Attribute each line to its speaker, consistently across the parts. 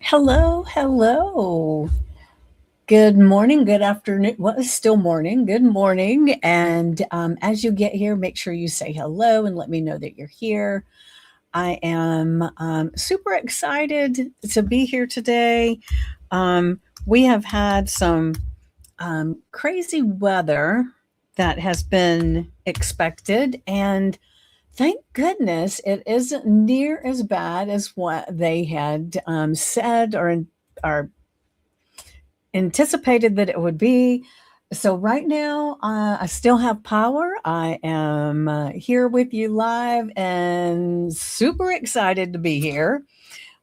Speaker 1: Hello, hello. Good morning, good afternoon. Well, it's still morning. Good morning. And as you get here, make sure you say hello and let me know that you're here. I am super excited to be here today. We have had some crazy weather that has been expected, and thank goodness it isn't near as bad as what they had said or anticipated that it would be. So right now, I still have power. I am here with you live and super excited to be here.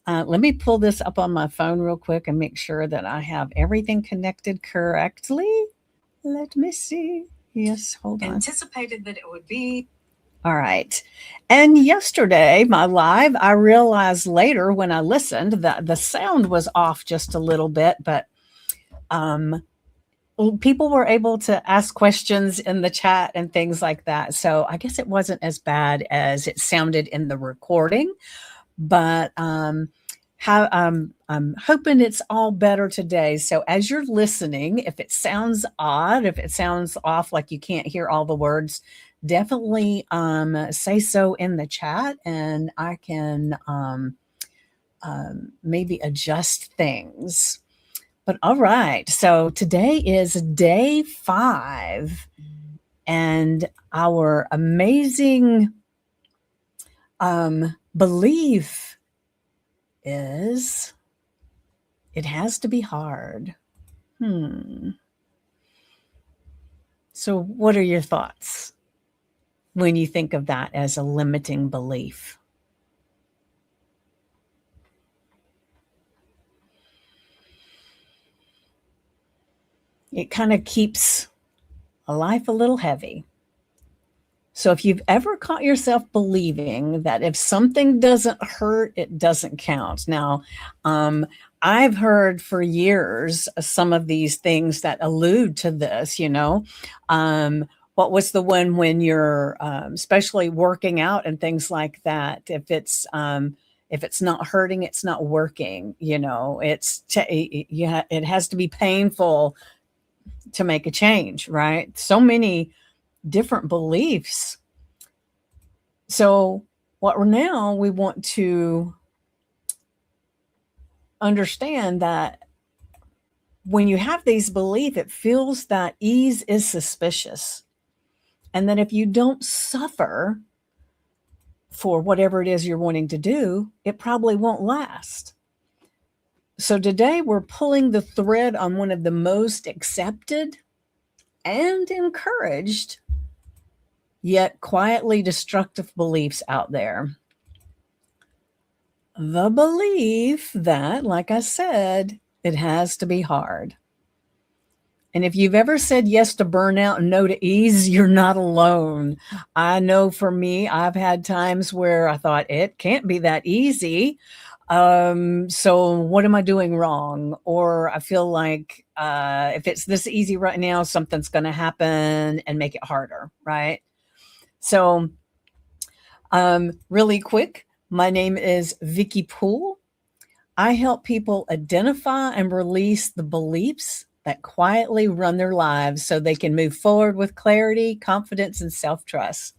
Speaker 1: Let me pull this up on my phone real quick and make sure that I have everything connected correctly. Let me see. Yes, hold on. Anticipated that it would be. All right. And yesterday, my live, I realized later when I listened that the sound was off just a little bit, but um, people were able to ask questions in the chat and things like that. So I guess it wasn't as bad as it sounded in the recording, but I'm hoping it's all better today. So as you're listening, if it sounds odd, if it sounds off like you can't hear all the words, definitely say so in the chat, and I can maybe adjust things. But all right, so today is day 5, and our amazing belief is it has to be hard. So, what are your thoughts when you think of that as a limiting belief? It kind of keeps a life a little heavy. So if you've ever caught yourself believing that if something doesn't hurt, it doesn't count. Now, I've heard for years some of these things that allude to this. What was the one when you're especially working out and things like that? If it's not hurting, it's not working. It has to be painful to make a change, right? So many different beliefs. So, what now we want to understand that when you have these beliefs, it feels that ease is suspicious. And that if you don't suffer for whatever it is you're wanting to do, it probably won't last. So, today we're pulling the thread on one of the most accepted and encouraged yet quietly destructive beliefs out there. The belief that, like I said, it has to be hard. And if you've ever said yes to burnout and no to ease, you're not alone. I know for me, I've had times where I thought it can't be that easy. So what am I doing wrong? Or I feel like if it's this easy right now, something's going to happen and make it harder, right? So, really quick, my name is Vicky Poole. I help people identify and release the beliefs that quietly run their lives so they can move forward with clarity, confidence, and self trust.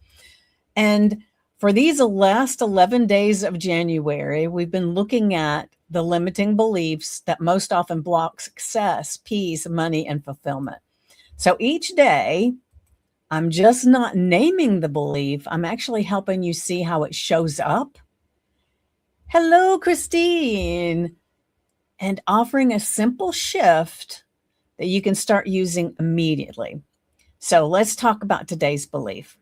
Speaker 1: And for these last 11 days of January, we've been looking at the limiting beliefs that most often block success, peace, money, and fulfillment. So each day, I'm just not naming the belief, I'm actually helping you see how it shows up. Hello, Christine. And offering a simple shift that you can start using immediately. So let's talk about today's belief.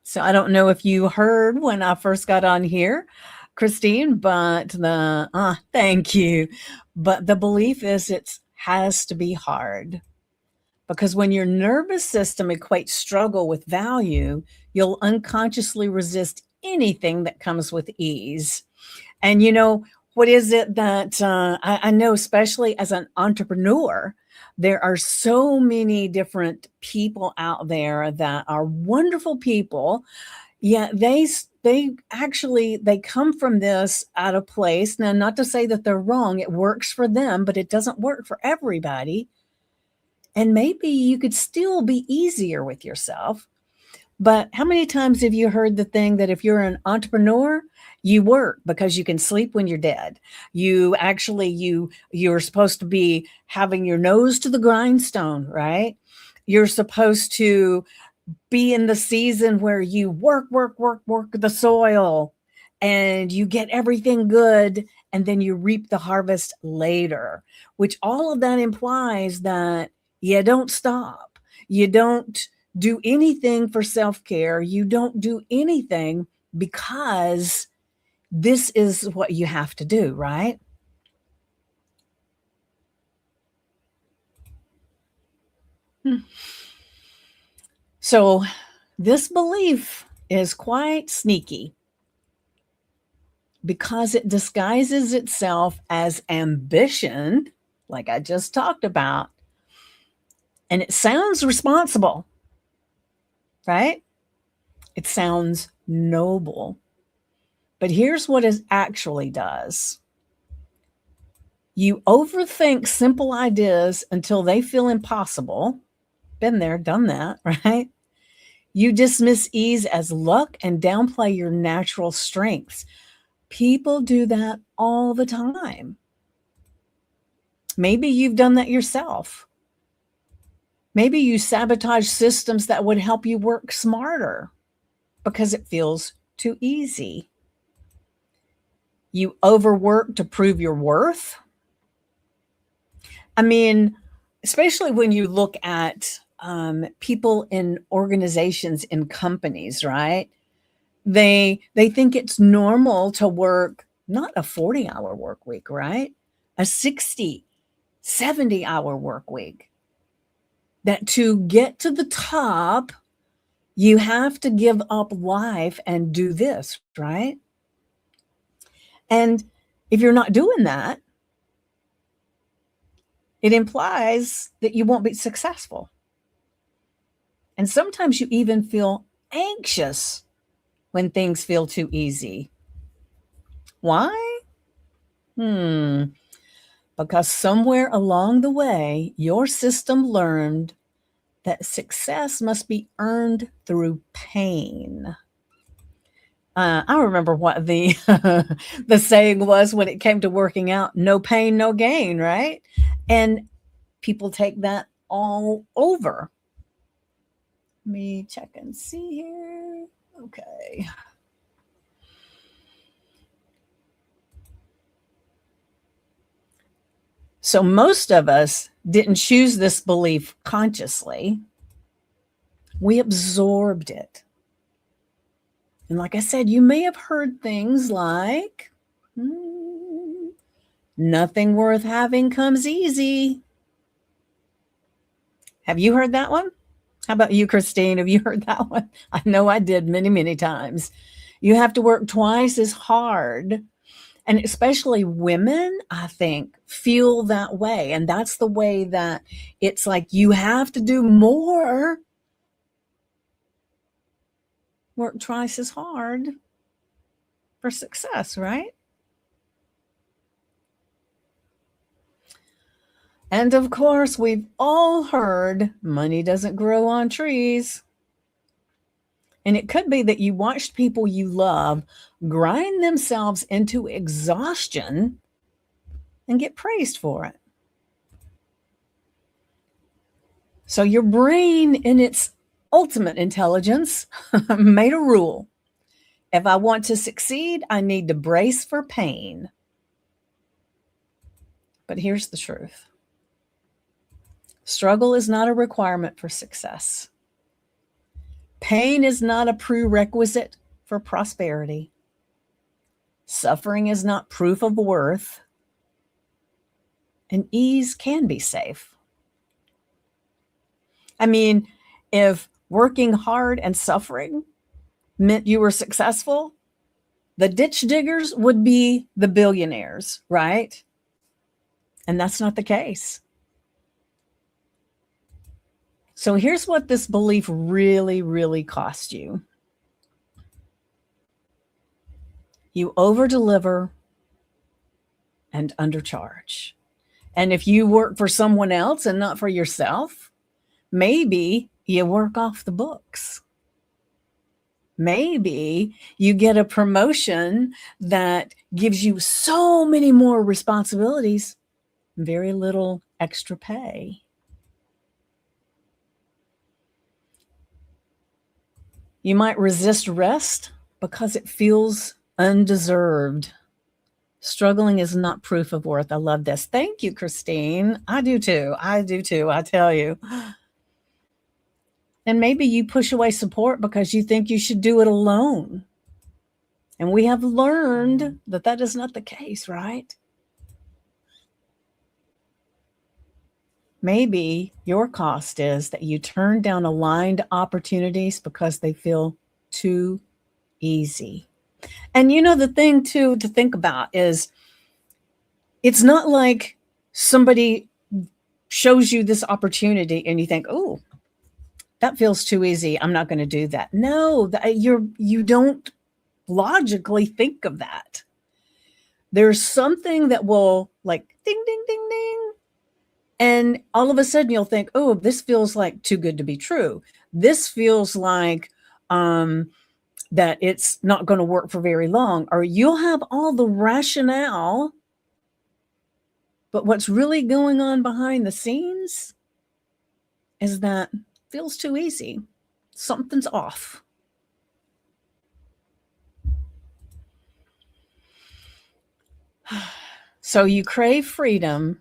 Speaker 1: So I don't know if you heard when I first got on here, Christine, but thank you. But the belief is it has to be hard. Because when your nervous system equates struggle with value, you'll unconsciously resist anything that comes with ease. And what is it that I know, especially as an entrepreneur, there are so many different people out there that are wonderful people, yet they come from this at a place. Now, not to say that they're wrong, it works for them, but it doesn't work for everybody. And maybe you could still be easier with yourself. But how many times have you heard the thing that if you're an entrepreneur, you work because you can sleep when you're dead? You're supposed to be having your nose to the grindstone, right? You're supposed to be in the season where you work the soil and you get everything good, and then you reap the harvest later, which all of that implies that you don't stop. You don't do anything for self-care. You don't do anything because this is what you have to do, right? So this belief is quite sneaky because it disguises itself as ambition, like I just talked about, and it sounds responsible, right? It sounds noble. But here's what it actually does. You overthink simple ideas until they feel impossible. Been there, done that, right? You dismiss ease as luck and downplay your natural strengths. People do that all the time. Maybe you've done that yourself. Maybe you sabotage systems that would help you work smarter because it feels too easy. You overwork to prove your worth. I mean, especially when you look at people in organizations, in companies, right? They think it's normal to work not a 40-hour work week, right? A 60, 70-hour work week. That to get to the top, you have to give up life and do this, right? And if you're not doing that, it implies that you won't be successful. And sometimes you even feel anxious when things feel too easy. Why? Because somewhere along the way, your system learned that success must be earned through pain. I remember what the the saying was when it came to working out: no pain, no gain, right? And people take that all over. Let me check and see here. Okay. So most of us didn't choose this belief consciously. We absorbed it. And like I said, you may have heard things like, nothing worth having comes easy. Have you heard that one? How about you, Christine? Have you heard that one? I know I did many, many times. You have to work twice as hard. And especially women, I think, feel that way. And that's the way that it's like you have to do more, work twice as hard for success, right? And of course, we've all heard money doesn't grow on trees. And it could be that you watched people you love grind themselves into exhaustion and get praised for it. So your brain, in its ultimate intelligence, made a rule. If I want to succeed, I need to brace for pain. But here's the truth. Struggle is not a requirement for success. Pain is not a prerequisite for prosperity. Suffering is not proof of worth. And ease can be safe. I mean, if working hard and suffering meant you were successful, the ditch diggers would be the billionaires, right? And that's not the case. So here's what this belief really, really cost you. You over deliver and undercharge. And if you work for someone else and not for yourself, maybe you work off the books. Maybe you get a promotion that gives you so many more responsibilities, very little extra pay. You might resist rest because it feels undeserved. Struggling is not proof of worth. I love this. Thank you, Christine. I do too. I do too. I tell you. And maybe you push away support because you think you should do it alone. And we have learned that that is not the case, right? Maybe your cost is that you turn down aligned opportunities because they feel too easy. And you know, the thing too to think about is it's not like somebody shows you this opportunity and you think, oh, that feels too easy. I'm not going to do that. No, you don't logically think of that. There's something that will like ding, ding, ding, ding. And all of a sudden you'll think, oh, this feels like too good to be true. This feels like that it's not going to work for very long, or you'll have all the rationale. But what's really going on behind the scenes is that it feels too easy. Something's off. So you crave freedom,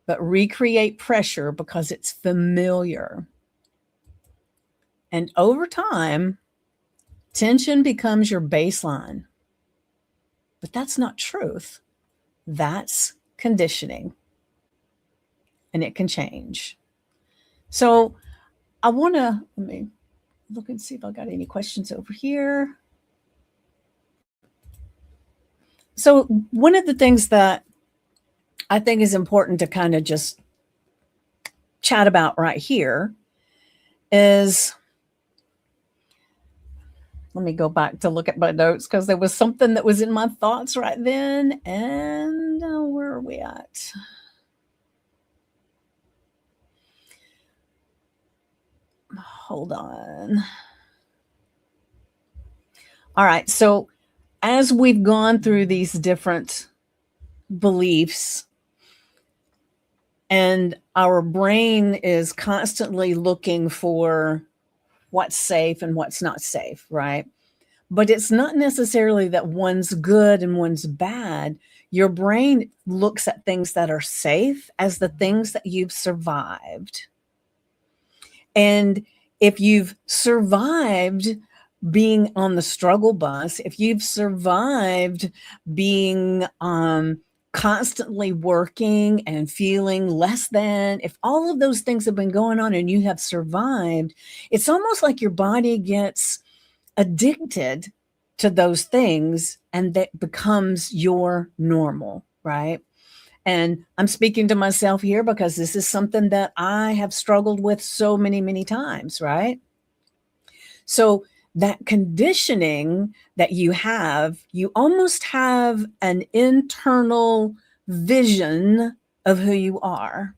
Speaker 1: but recreate pressure because it's familiar. And over time, tension becomes your baseline. But that's not truth. That's conditioning. And it can change. So I want to, let me look and see if I got any questions over here. So one of the things that I think is important to kind of just chat about right here is, let me go back to look at my notes because there was something that was in my thoughts right then. And where are we at? Hold on. All right. So as we've gone through these different beliefs, and our brain is constantly looking for what's safe and what's not safe, right? But it's not necessarily that one's good and one's bad. Your brain looks at things that are safe as the things that you've survived. And if you've survived being on the struggle bus, if you've survived being constantly working and feeling less than, if all of those things have been going on and you have survived, it's almost like your body gets addicted to those things and that becomes your normal, right? And I'm speaking to myself here because this is something that I have struggled with so many, many times, right? So that conditioning that you have, you almost have an internal vision of who you are.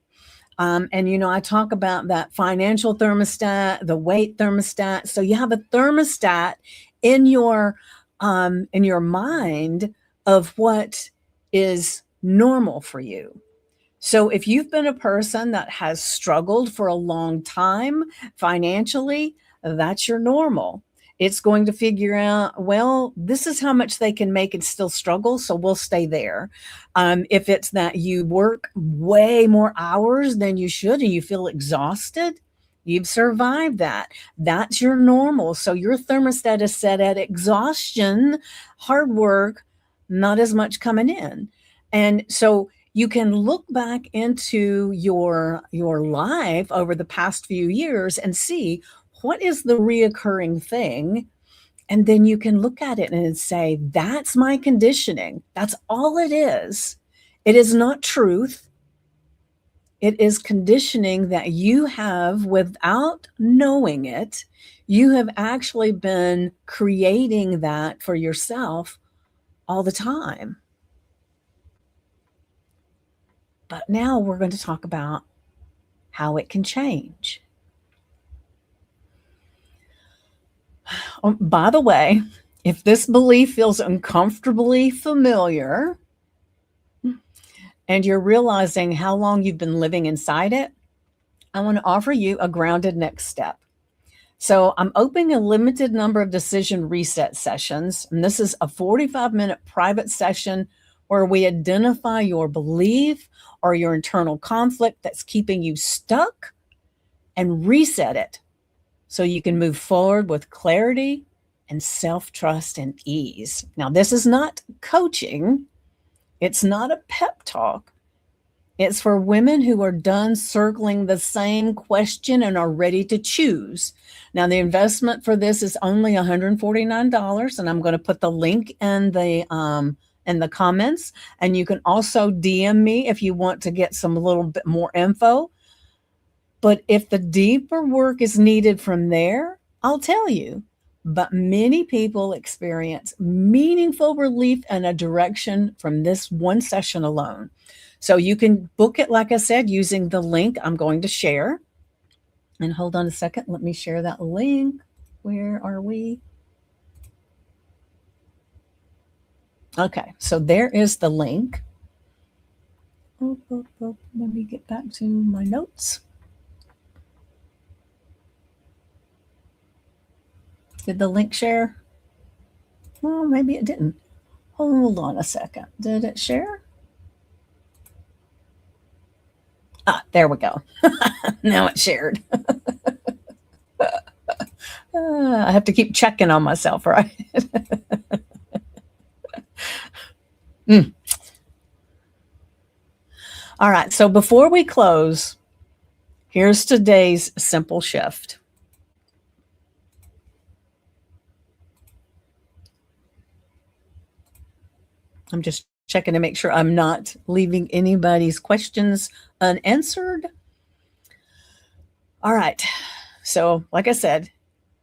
Speaker 1: And, you know, I talk about that financial thermostat, the weight thermostat. So you have a thermostat in your mind of what is normal for you. So if you've been a person that has struggled for a long time financially, that's your normal. It's going to figure out, well, this is how much they can make and still struggle, so we'll stay there. If it's that you work way more hours than you should and you feel exhausted, you've survived that. That's your normal. So your thermostat is set at exhaustion, hard work, not as much coming in. And so you can look back into your life over the past few years and see what is the reoccurring thing. And then you can look at it and say, that's my conditioning. That's all it is. It is not truth. It is conditioning that you have without knowing it. You have actually been creating that for yourself all the time. But now we're going to talk about how it can change. By the way, if this belief feels uncomfortably familiar and you're realizing how long you've been living inside it, I want to offer you a grounded next step. So I'm opening a limited number of decision reset sessions, and this is a 45-minute private session where we identify your belief or your internal conflict that's keeping you stuck and reset it so you can move forward with clarity and self-trust and ease. Now, this is not coaching. It's not a pep talk. It's for women who are done circling the same question and are ready to choose. Now, the investment for this is only $149, and I'm going to put the link in the comments. And you can also DM me if you want to get some little bit more info. But if the deeper work is needed from there, I'll tell you. But many people experience meaningful relief and a direction from this one session alone. So you can book it, like I said, using the link I'm going to share. And hold on a second. Let me share that link. Where are we? Okay, so there is the link. Let me get back to my notes. Did the link share? Well, maybe it didn't. Hold on a second. Did it share? There we go. Now it's shared. I have to keep checking on myself, right? All right. So before we close, here's today's simple shift. I'm just checking to make sure I'm not leaving anybody's questions unanswered. All right. So, like I said,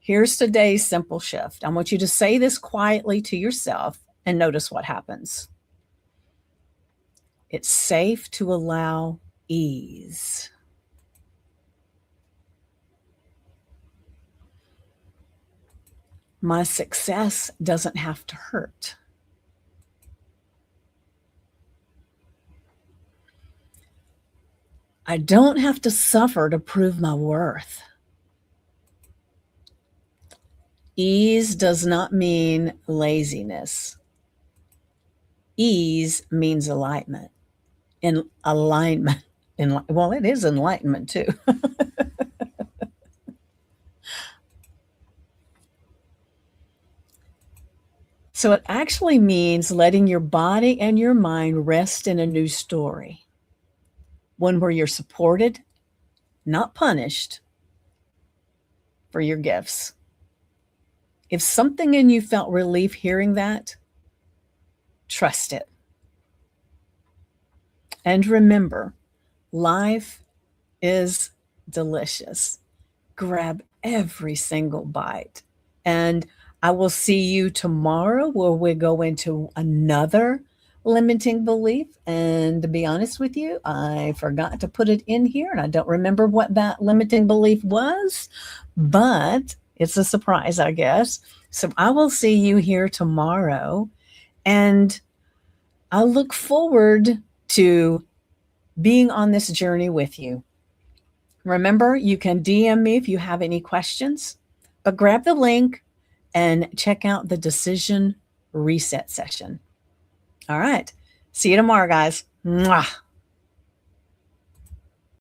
Speaker 1: here's today's simple shift. I want you to say this quietly to yourself and notice what happens. It's safe to allow ease. My success doesn't have to hurt. I don't have to suffer to prove my worth. Ease does not mean laziness. Ease means alignment. In alignment. Well, it is enlightenment too. So it actually means letting your body and your mind rest in a new story. One where you're supported, not punished, for your gifts. If something in you felt relief hearing that, trust it. And remember, life is delicious. Grab every single bite. And I will see you tomorrow where we go into another limiting belief. And to be honest with you, I forgot to put it in here and I don't remember what that limiting belief was, but it's a surprise, I guess. So I will see you here tomorrow, and I look forward to being on this journey with you. Remember, you can DM me if you have any questions, but grab the link and check out the decision reset session. All right. See you tomorrow, guys. Mwah.